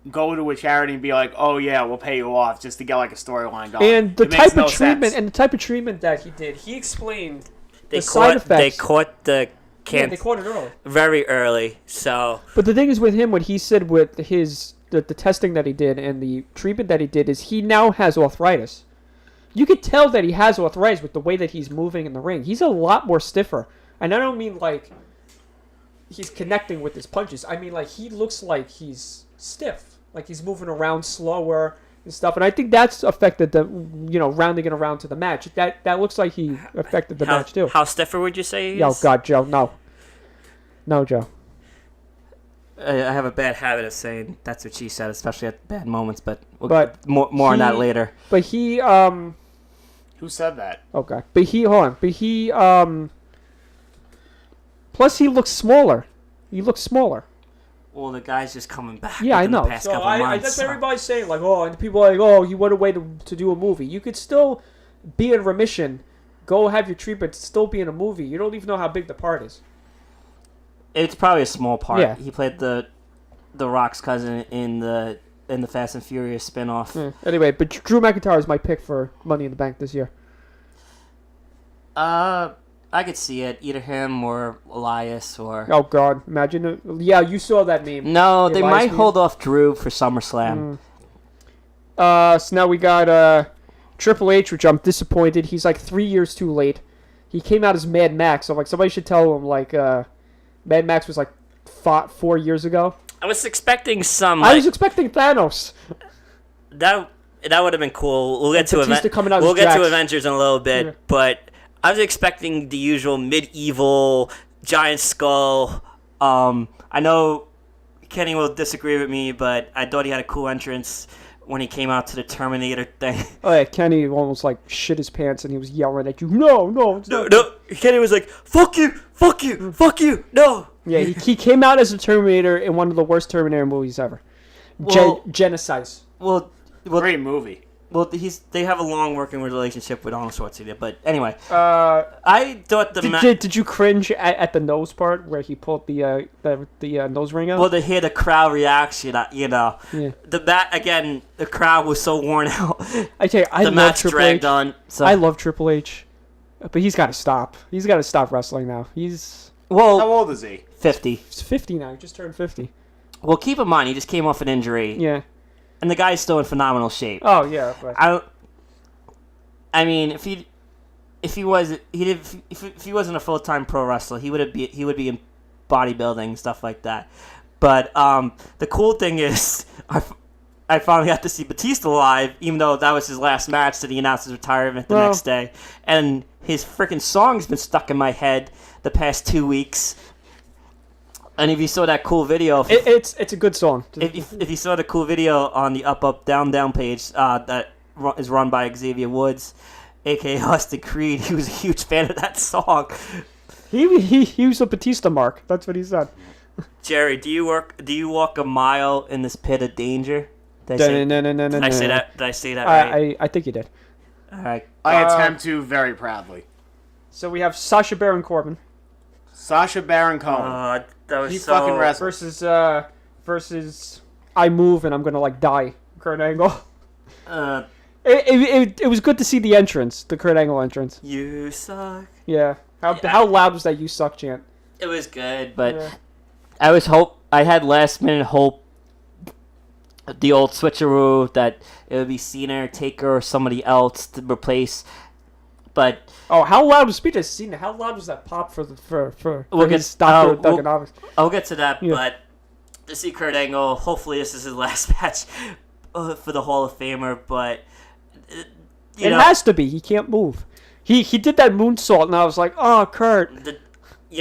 go to a charity and be like, oh yeah, we'll pay you off just to get a storyline going? And the type of treatment that he did, he explained the side effects. They caught the cancer. Yeah, they caught it early. Very early. So. But the thing is with him, what he said with his. The testing that he did and the treatment that he did is he now has arthritis. You could tell that he has arthritis with the way that he's moving in the ring. He's a lot more stiffer. And I don't mean he's connecting with his punches. I mean he looks like he's stiff. He's moving around slower and stuff. And I think that's affected the, rounding it around to the match. That looks like he affected the match too. How stiffer would you say he is? Oh, God, Joe, no. No, Joe. I have a bad habit of saying that's what she said, especially at bad moments. But But more on that later. But he Who said that? okay. But he hold on. But he plus he looks smaller. He looks smaller. Well, the guy's just coming back. Yeah, I within know. The past couple months, that's what everybody's saying. Like, oh, and people are like, oh, he went away to do a movie. You could still be in remission, go have your treatment, still be in a movie. You don't even know how big the part is. It's probably a small part. Yeah. He played the Rock's cousin in the Fast and Furious spinoff. Yeah. Anyway, but Drew McIntyre is my pick for Money in the Bank this year. I could see it. Either him or Elias or... Oh, God. Imagine it. Yeah, you saw that meme. No, The they Elias might meme? hold off Drew for SummerSlam. So now we got Triple H, which I'm disappointed. He's like 3 years too late. He came out as Mad Max. So, like, somebody should tell him, like, Mad Max was, like, 4 years ago. I was expecting some... I was expecting Thanos. That would have been cool. We'll get to Batista coming out as We'll get to Drax. Avengers in a little bit, Yeah. but I was expecting the usual medieval giant skull. I know Kenny will disagree with me, but I thought he had a cool entrance when he came out to the Terminator thing. Oh, yeah, Kenny almost, like, shit his pants and he was yelling at you. No. No. Kenny was like, "Fuck you, fuck you, fuck you, no." Yeah, he came out as a Terminator in one of the worst Terminator movies ever. Well- Genocide. Well, Great movie. Well, they have a long working relationship with Arnold Schwarzenegger, but anyway, Uh, I thought the did you cringe at the nose part where he pulled the nose ring out? well, to hear the crowd reaction, Yeah. the crowd was so worn out. I tell you, I The love match Triple dragged H. on. So I love Triple H, but he's got to stop. He's got to stop wrestling now. He's How well, old is he? 50. 50 now. He just turned 50. Well, keep in mind he just came off an injury, Yeah. and the guy's still in phenomenal shape. Oh yeah. But I mean, if he wasn't a full-time pro wrestler, he would be in bodybuilding, stuff like that. But the cool thing is, I finally got to see Batista live, even though that was his last match that he announced his retirement the next day. And his freaking song's been stuck in my head the past 2 weeks. And if you saw that cool video, it's a good song. if you saw the cool video on the Up Down page that is run by Xavier Woods, aka Austin Creed, he was a huge fan of that song. He used a Batista mark. That's what he said. Jerry, do you walk a mile in this pit of danger? Did I say that? Did I say that right? I think you did. All right. I attempt to very proudly. So we have Sasha Baron Corbin Sasha Baron Cohen. That was He so. fucking wrestled. versus I Move and I'm gonna like die. Kurt Angle. Uh, It was good to see the entrance, the Kurt Angle entrance. you suck. Yeah. How loud was that "You suck" chant? It was good, but Yeah. I had last minute hope. The old switcheroo that it would be Cena, Taker, or somebody else to replace. But Oh, how loud was speaking of Cena? How loud was that pop for We'll his get- Dr. we'll- Duggan? I'll get to that. Yeah. But to see Kurt Angle, hopefully this is his last match for the Hall of Famer. But It has to be. He can't move. He did that moonsault, and I was like, oh, Kurt. We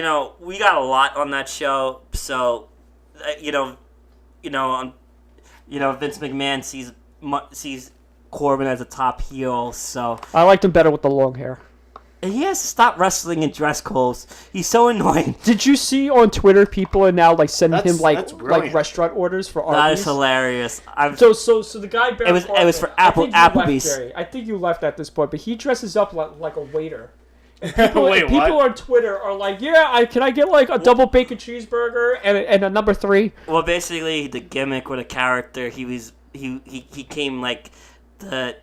got a lot on that show, so Vince McMahon sees Corbin as a top heel, so I liked him better with the long hair. and he has to stop wrestling in dress clothes. He's so annoying. Did you see on Twitter people are now like sending him That's brilliant. restaurant orders for That Arby's? is hilarious. So the guy Baron It was for Corbin, Applebee's. I think you left at this point, but he dresses up like a waiter. Wait, People what? on Twitter are like, yeah, can I get like a double bacon cheeseburger and a number 3? Well, basically, the gimmick or the character, he came like the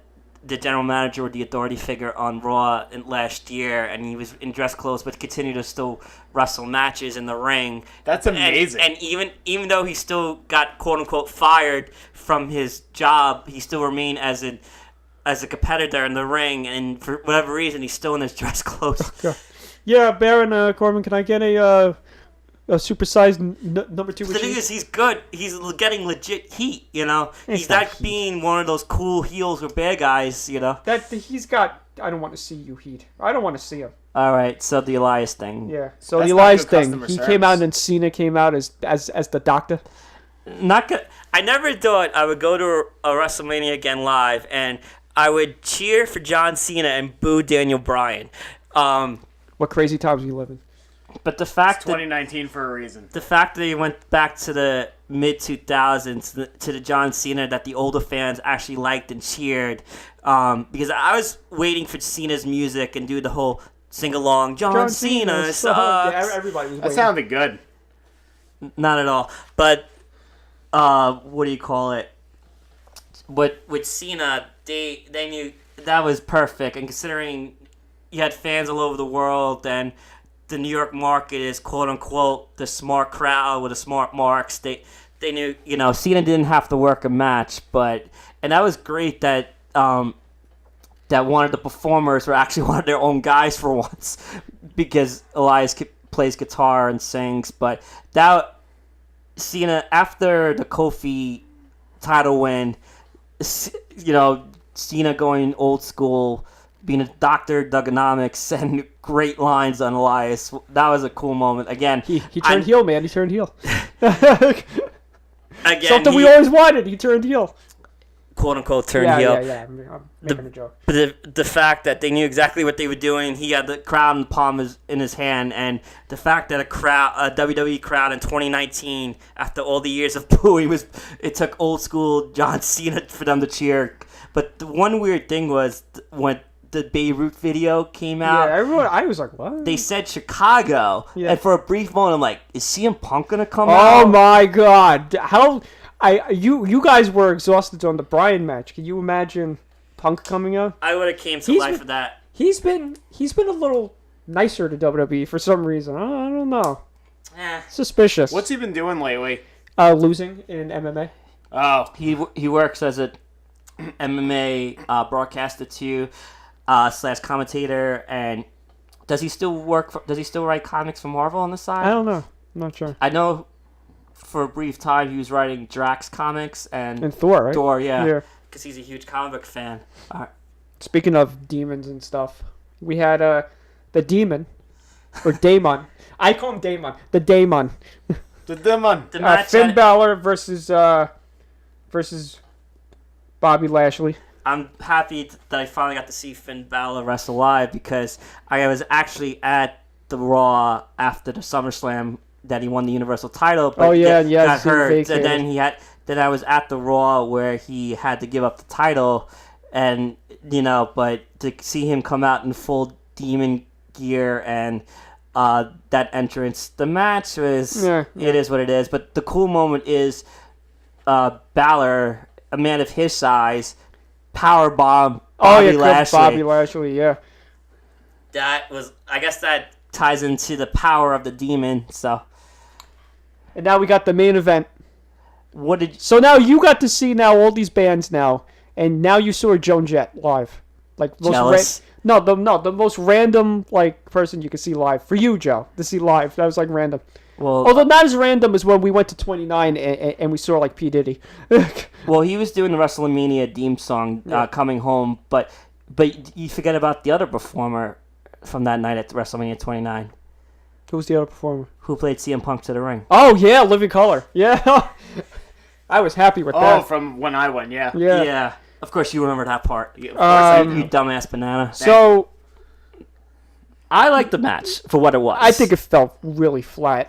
general manager or the authority figure on Raw last year, and he was in dress clothes, but continued to still wrestle matches in the ring. That's amazing. And even though he still got quote unquote fired from his job, he still remained as a competitor in the ring, and for whatever reason, he's still in his dress clothes. Yeah, Baron Corbin, can I get a supersized number 2? The thing is, he's good. He's getting legit heat, He's not not heat. being one of those cool heels or bad guys, That he's got. I don't want to see you, Heat. I don't want to see him. All right, so the Elias thing. Yeah. So That's the not Elias good thing, customer he service. came out and Cena came out as the doctor. Not good. I never thought I would go to a WrestleMania again live and I would cheer for John Cena and boo Daniel Bryan. What crazy times we live in. But the fact It's that 2019 for a reason. the fact that he went back to the mid 2000s to the John Cena that the older fans actually liked and cheered, because I was waiting for Cena's music and do the whole sing along. John Cena sucks. Yeah, everybody was That waiting. sounded good. Not at all. But what do you call it? With Cena, they knew that was perfect, and considering you had fans all over the world and the New York market is quote unquote the smart crowd with the smart marks. They knew, Cena didn't have to work a match, and that was great that that one of the performers were actually one of their own guys for once, because Elias plays guitar and sings. But that Cena, after the Kofi title win, Cena going old school, being a Dr. Dugonomics, and great lines on Elias. That was a cool moment. Again, He turned heel, man. He turned heel. Again, Something we always wanted. He turned heel. quote unquote turned heel. Yeah. I'm making a joke. But the fact that they knew exactly what they were doing, he had the crowd in the palm in his hand, and the fact that a WWE crowd in 2019, after all the years of booing, it took old school John Cena for them to cheer. But the one weird thing was when the Beirut video came out. Yeah, everyone. I was like, what? They said Chicago, Yeah. and for a brief moment, I'm like, is CM Punk gonna come out? Oh my God! How you guys were exhausted on the Bryan match. Can you imagine Punk coming out? I would have came to He's life been- for that. He's been a little nicer to WWE for some reason. I don't know. Suspicious. What's he been doing lately? Losing in MMA? Oh, He works as a MMA broadcaster too, / commentator, and does he still write comics for Marvel on the side? I don't know. I'm not sure. I know for a brief time he was writing Drax comics and Thor, right? Thor, Yeah. yeah, because he's a huge comic book fan. Speaking of demons and stuff, we had the demon or Daemon. I call him Daemon. The Daemon. the demon. The match Finn had- Balor versus Bobby Lashley. I'm happy that I finally got to see Finn Balor wrestle live, because I was actually at the Raw after the SummerSlam that he won the Universal title. But got hurt, and then I was at the Raw where he had to give up the title, and but to see him come out in full demon gear and that entrance, the match was it is what it is. But the cool moment is Balor, a man of his size, powerbomb Bobby Lashley, yeah. That was, I guess that ties into the power of the demon. So, And now we got the main event. what did So now you got to see all these bands now, and now you saw Joan Jett live. Like Jealous? the most random person you could see live for you, Joe, to see live. That was random. well, Although not as random as when we went to 29 and we saw P Diddy. well, he was doing the WrestleMania theme song, coming home, but you forget about the other performer from that night at WrestleMania 29, Who was the other performer? who played CM Punk to the ring. Oh yeah, Living Color. Yeah, I was happy with Oh, that. from when I went, yeah. Yeah. Of course you remember that part. Yeah, of course I You do. dumbass banana. So I liked the match for what it was. I think it felt really flat.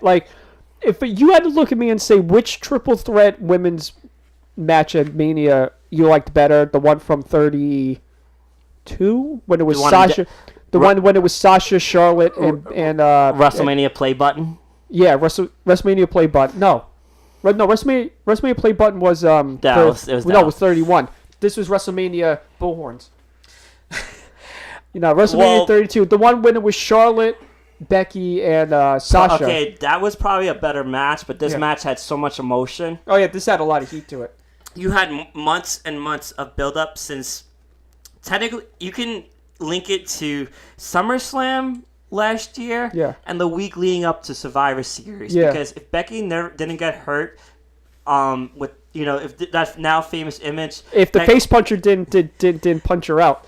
If you had to look at me and say which triple threat women's match at Mania you liked better, the one from 32 when it was The one Sasha, one when it was Sasha, Charlotte, and WrestleMania play button. yeah, WrestleMania play button. No, WrestleMania play button was Dallas. It was it Dallas. was 31. This was WrestleMania Bullhorns. WrestleMania 32, the one when it was Charlotte, Becky, and Sasha. Okay, that was probably a better match, but this Yeah. match had so much emotion. Oh yeah, this had a lot of heat to it. You had months and months of build-up since technically you can link it to SummerSlam last year, and the week leading up to Survivor Series. Yeah. Because if Becky didn't get hurt, with if that now famous image, If the face puncher didn't punch her out.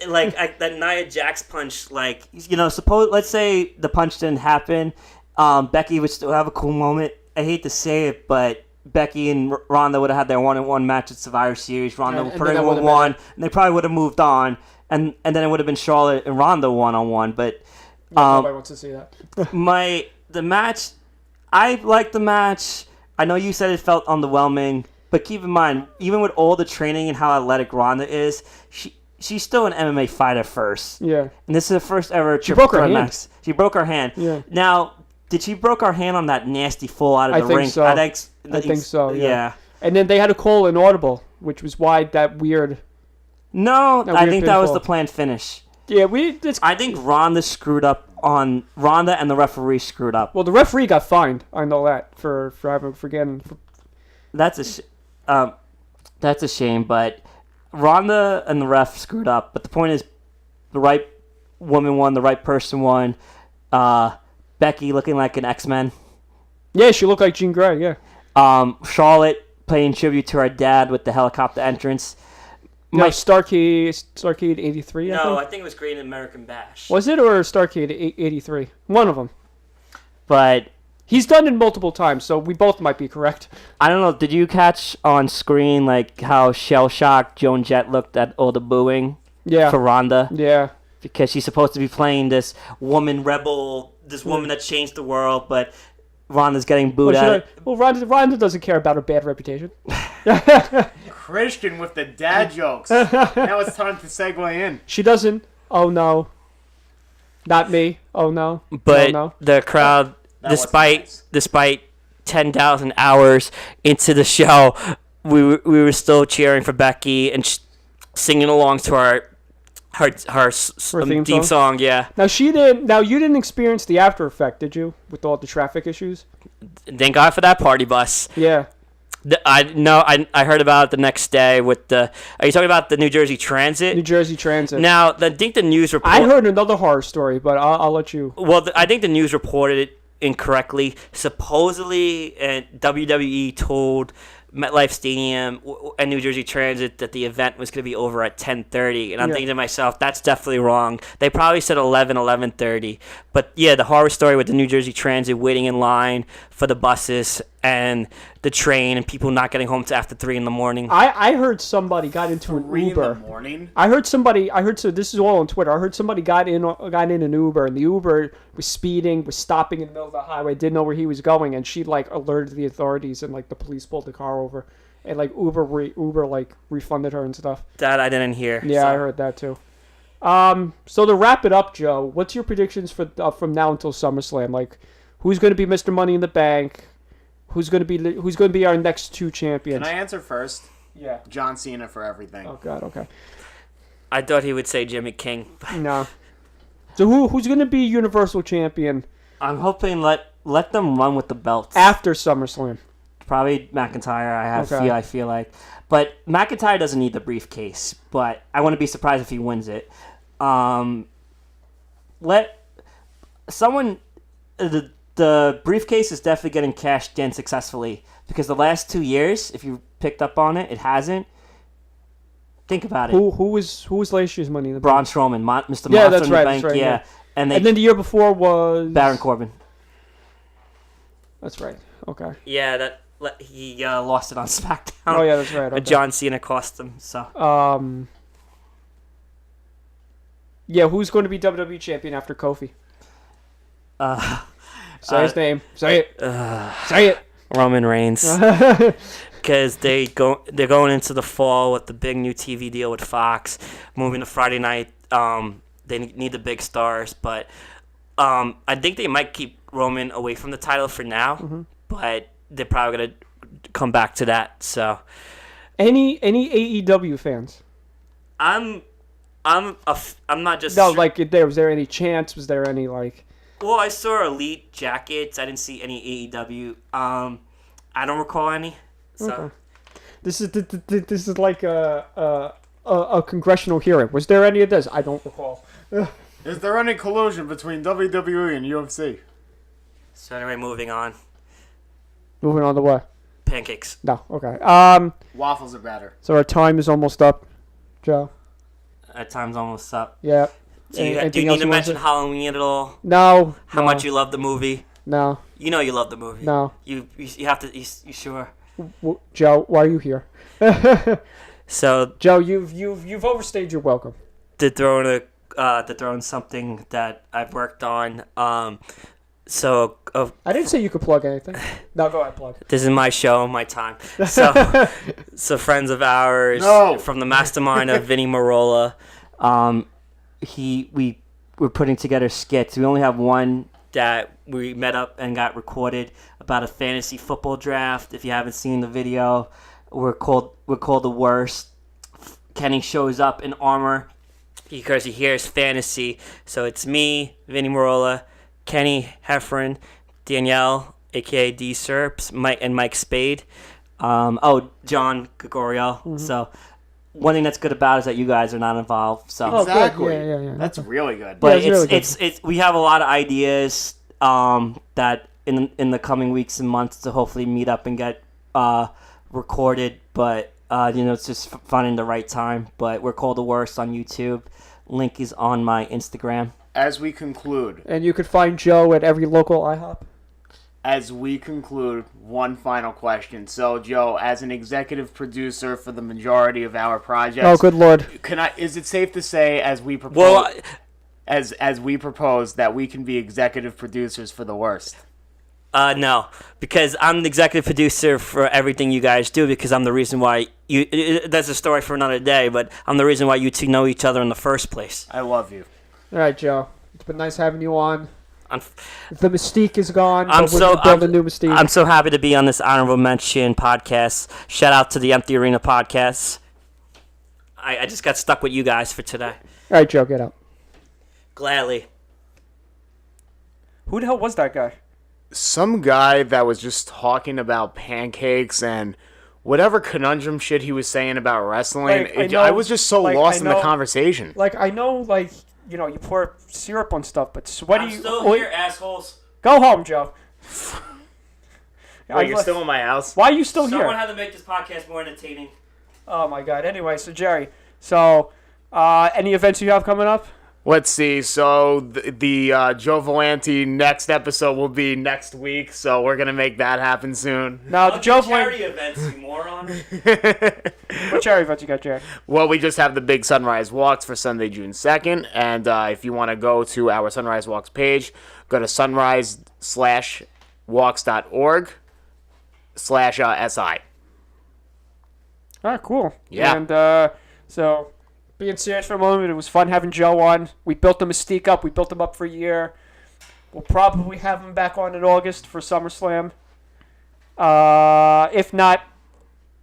that Nia Jax punch, like, let's say the punch didn't happen, Becky would still have a cool moment. I hate to say it, but Becky and Ronda would have had their 1-on-1 match at Survivor Series. Ronda probably would have won, and they probably would have moved on, and then it would have been Charlotte and Ronda 1-on-1. But nobody wants to see that. the match, I liked the match. I know you said it felt underwhelming, but keep in mind, even with all the training and how athletic Ronda is, she's still an MMA fighter first. Yeah. And this is her first ever triple threat match. She broke her hand. Yeah. Now, did she broke her hand on that nasty fall out of the ring? So. I think so. Yeah. And then they had to call an audible, which was why that weird. No, I think that was the planned finish. Yeah, I think Ronda screwed up on Ronda, and the referee screwed up. Well, the referee got fined. I know that for getting. That's a shame, but Ronda and the ref screwed up. But the point is, the right woman won, the right person won. Becky looking like an X-Men. Yeah, she looked like Jean Grey. Yeah. Charlotte paying tribute to her dad with the helicopter entrance. No, Starcade 83. I think it was Great American Bash. Was it, or Starcade 83? One of them. But he's done it multiple times, so we both might be correct. I don't know. Did you catch on screen like how shell-shocked Joan Jett looked at all the booing? Yeah. For Ronda. Yeah. Because she's supposed to be playing this woman rebel, this woman that changed the world, but Ronda's getting booed at. Well, Ronda doesn't care about her bad reputation. Christian with the dad jokes. Now it's time to segue in. She doesn't. Oh no. Not me. Oh no. But oh, no. The crowd, despite 10,000 hours into the show, we were still cheering for Becky and singing along to her theme song. Yeah. Now you didn't experience the after effect, did you? With all the traffic issues. Thank God for that party bus. Yeah. I heard about it the next day with the. Are you talking about the New Jersey Transit? New Jersey Transit. Now, I think the news report. I heard another horror story, but I'll let you. Well, I think the news reported it incorrectly. Supposedly, WWE told MetLife Stadium and New Jersey Transit that the event was going to be over at 10:30, and I'm thinking to myself, that's definitely wrong. They probably said 11:30. But yeah, the horror story with the New Jersey Transit waiting in line for the buses and the train and people not getting home till after 3 in the morning. I heard somebody got into an 3 Uber. in the morning? So this is all on Twitter. I heard somebody got in an Uber, and the Uber was speeding, was stopping in the middle of the highway, didn't know where he was going, and she like alerted the authorities, and like the police pulled the car over, and like Uber refunded her and stuff. That I didn't hear. Yeah, so. I heard that too. So to wrap it up, Joe, what's your predictions for from now until SummerSlam? Like, who's going to be Mr. Money in the Bank? Who's going to be our next 2 champions? Can I answer first? Yeah. John Cena for everything. Oh God. Okay. I thought he would say Jimmy King. No. So who's going to be Universal Champion? I'm hoping let them run with the belts after SummerSlam. Probably McIntyre. I feel like, but McIntyre doesn't need the briefcase. But I wouldn't be surprised if he wins it. Let someone the briefcase is definitely getting cashed in successfully because the last 2 years, if you picked up on it, it hasn't. Think about it. Who was last year's Money in the Bank? Braun Strowman, Mr. Yeah, Monster in the Bank. Right, yeah. And then the year before was Baron Corbin. That's right. Okay. Yeah, he lost it on SmackDown. Oh yeah, that's right. Okay. John Cena cost him. So. Yeah, who's going to be WWE champion after Kofi? Say his name. Say it. Say it. Roman Reigns. Because they're going into the fall with the big new TV deal with Fox, moving to Friday night. They need the big stars, but I think they might keep Roman away from the title for now, but they're probably gonna come back to that. So, any AEW fans? I'm not just like was there any chance? Was there any like? Well, I saw Elite jackets. I didn't see any AEW. I don't recall any. So. Okay. This is like a congressional hearing. Was there any of this? I don't recall. Is there any collusion between WWE and UFC? So anyway, moving on. Moving on to what? Pancakes. No. Okay. Waffles are better. So our time is almost up, Joe. time's almost up. Yeah. Do you Anything need else to you wanna mention say? Halloween at all? No. How much you love the movie? No. You know you love the movie. No. You have to. You sure? Joe, why are you here? So Joe, you've overstayed your welcome. to throw in something that I've worked on. So I didn't say you could plug anything. No, go ahead, plug. this is my show, my time. So friends of ours from the mastermind of Vinny Marola. We're putting together skits. We only have one that we met up and got recorded about a fantasy football draft. If you haven't seen the video, we're called The Worst. Kenny shows up in armor because he hears fantasy. So it's me, Vinny Marola, Kenny Heffron, Danielle, aka D Serps, Mike Spade. John Gregorio. Mm-hmm. So one thing that's good about it is that you guys are not involved. So exactly. Yeah. That's really good. But it's we have a lot of ideas that in the coming weeks and months to hopefully meet up and get recorded. But it's just finding the right time. But we're called The Worst on YouTube. Link is on my Instagram. As we conclude, And you could find Joe at every local IHOP. one final question. So, Joe, as an executive producer for the majority of our projects, Oh, good Lord. Is it safe to say, as we propose, Well, as we propose, that we can be executive producers for The Worst? no, because I'm the executive producer for everything you guys do. Because I'm the reason why that's a story for another day. But I'm the reason why you two know each other in the first place. I love you. All right, Joe. It's been nice having you on. The mystique is gone. I'm so building a new mystique. I'm so happy to be on this honorable mention podcast. Shout out to the Empty Arena podcast. I just got stuck with you guys for today. All right, Joe, get out. Gladly. Who the hell was that guy? Some guy that was just talking about pancakes and whatever conundrum shit he was saying about wrestling. I was just so lost in the conversation. I know, you pour syrup on stuff, but sweaty. I'm still here, assholes. Go home, Joe. Wait, you're still in my house? Why are you still here? Someone had to make this podcast more entertaining. Oh, my God. Anyway, so, Jerry, any events you have coming up? Let's see. So the Joe Villanti next episode will be next week. So we're gonna make that happen soon. Now the Joe charity events, you moron. What charity events you got, Jerry? Well, we just have the big Sunrise Walks for Sunday, June 2nd, and if you want to go to our Sunrise Walks page, go to sunrise-walks.org/SI. All right, cool. Yeah. And so. Being serious for a moment, it was fun having Joe on. We built the mystique up. We built him up for a year. We'll probably have him back on in August for SummerSlam. If not,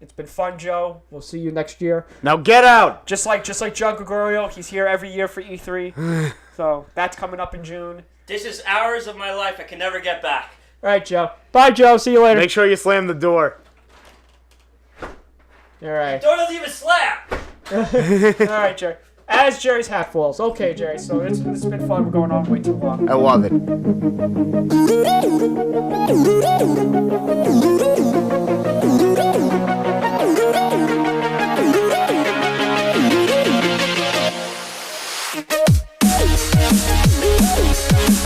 it's been fun, Joe. We'll see you next year. Now get out! Just like John Gregorio, he's here every year for E3. So that's coming up in June. This is hours of my life I can never get back. All right, Joe. Bye, Joe. See you later. Make sure you slam the door. All right. Door doesn't even slap. All right, Jerry. As Jerry's hat falls. Okay, Jerry. So it's been fun. We're going on way too long. I love it.